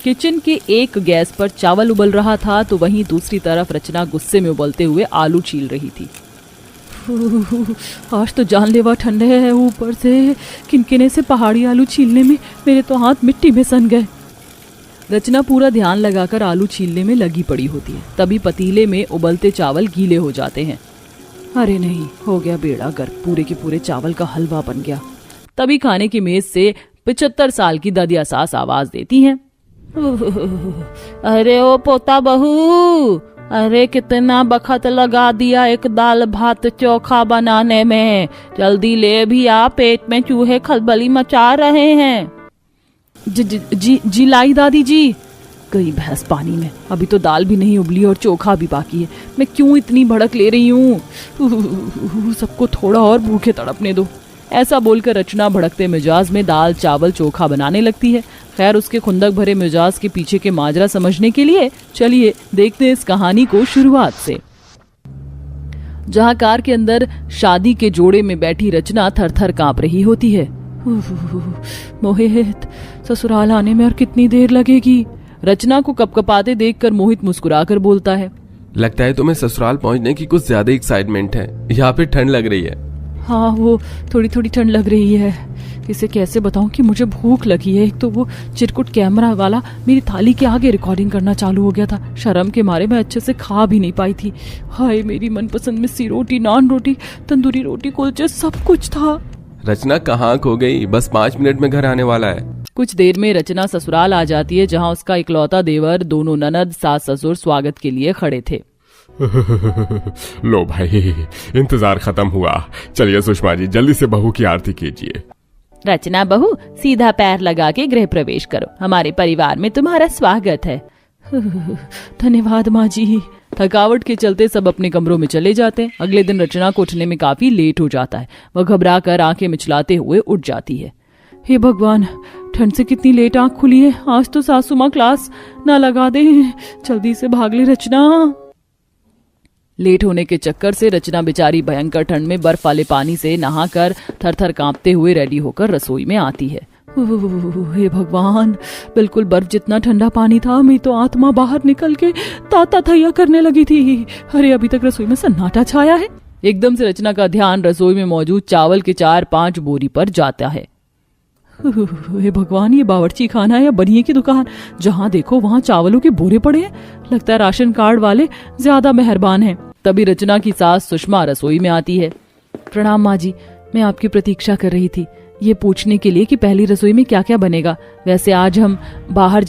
Kitchen के एक gas पर चावल उबल रहा था तो वहीं दूसरी तरफ रचना गुस्से में उबलते हुए आलू छील रही थी। आज तो जानलेवा ठंडे है, ऊपर से किनकिने से पहाड़ी आलू छीलने में मेरे तो हाथ मिट्टी में सन गए। रचना पूरा ध्यान लगाकर आलू छीलने में लगी पड़ी होती है, तभी पतीले में उबलते चावल गीले हो जाते हैं। अरे नहीं, हो गया बेड़ा गर्क, पूरे के पूरे चावल का हलवा बन गया। तभी खाने की मेज से 75 साल की ददिया सास आवाज देती हैं, अरे ओ पोता बहू, अरे कितना बखत लगा दिया एक दाल भात चोखा बनाने में, जल्दी ले भी आ, पेट में चूहे खलबली मचा रहे हैं। जी लाई दादी जी। गई भैंस पानी में, अभी तो दाल भी नहीं उबली और चोखा भी बाकी है, मैं क्यों इतनी भड़क ले रही हूँ, सबको थोड़ा और भूखे तड़पने दो। ऐसा बोलकर रचना भड़कते मिजाज में दाल चावल चोखा बनाने लगती है। खैर, उसके खुंदक भरे मिजाज के पीछे के माजरा समझने के लिए चलिए देखते हैं इस कहानी को शुरुआत से। जहां कार के अंदर शादी के जोड़े में बैठी रचना थर-थर कांप रही होती है। मोहित, ससुराल आने में और कितनी देर लगेगी? रचना को कपकपाते देखकर मोहित मुस्कुराकर बोलता है, लगता है तुम्हें ससुराल पहुंचने की कुछ ज्यादा एक्साइटमेंट है, यहाँ पे ठंड लग रही है। हाँ, वो थोड़ी थोड़ी ठंड लग रही है। इसे कैसे बताऊं कि मुझे भूख लगी है। एक तो वो चिरकुट कैमरा वाला मेरी थाली के आगे रिकॉर्डिंग करना चालू हो गया था, शर्म के मारे मैं अच्छे से खा भी नहीं पाई थी। हाय, मेरी मनपसंद मिस्सी रोटी, नान रोटी, तंदूरी रोटी, कुलचे, सब कुछ था। रचना कहाँ खो गई? बस 5 मिनट में घर आने वाला है। कुछ देर में रचना ससुराल आ जाती है, जहाँ उसका इकलौता देवर, दोनों ननद, सास ससुर स्वागत के लिए खड़े थे। लो भाई, इंतजार खत्म हुआ। चलिए सुषमा जी, जल्दी से बहू की आरती कीजिए। रचना बहू, सीधा पैर लगा के गृह प्रवेश करो, हमारे परिवार में तुम्हारा स्वागत है। धन्यवाद माँ जी। थकावट के चलते सब अपने कमरों में चले जाते हैं। अगले दिन रचना को उठने में काफी लेट हो जाता है। वह घबरा कर आंखें मिचलाते हुए उठ जाती है। हे भगवान, ठंड से कितनी लेट आंख खुली है। आज तो सासू माँ क्लास ना लगा दे, जल्दी से भाग ले रचना। लेट होने के चक्कर से रचना बेचारी भयंकर ठंड में बर्फ वाले पानी से नहाकर थर-थर कांपते हुए रेडी होकर रसोई में आती है। हे भगवान, बिल्कुल बर्फ जितना ठंडा पानी था। मैं तो आत्मा बाहर निकल के ताता थैया करने लगी थी। अरे, अभी तक रसोई में सन्नाटा छाया है। एकदम से रचना का ध्यान रसोई में मौजूद चावल के 4-5 बोरी पर जाता है। हे भगवान, ये बावर्ची खाना या बनिए की दुकान? जहाँ देखो वहाँ चावलों के बोरे पड़े हैं। लगता है राशन कार्ड वाले ज्यादा मेहरबान हैं। तभी रचना की सास सुषमा रसोई में आती है। प्रणाम माँ जी, मैं आपकी प्रतीक्षा कर रही थी, ये पूछने के लिए कि पहली रसोई में क्या क्या बनेगा। वैसे आज हम बाहर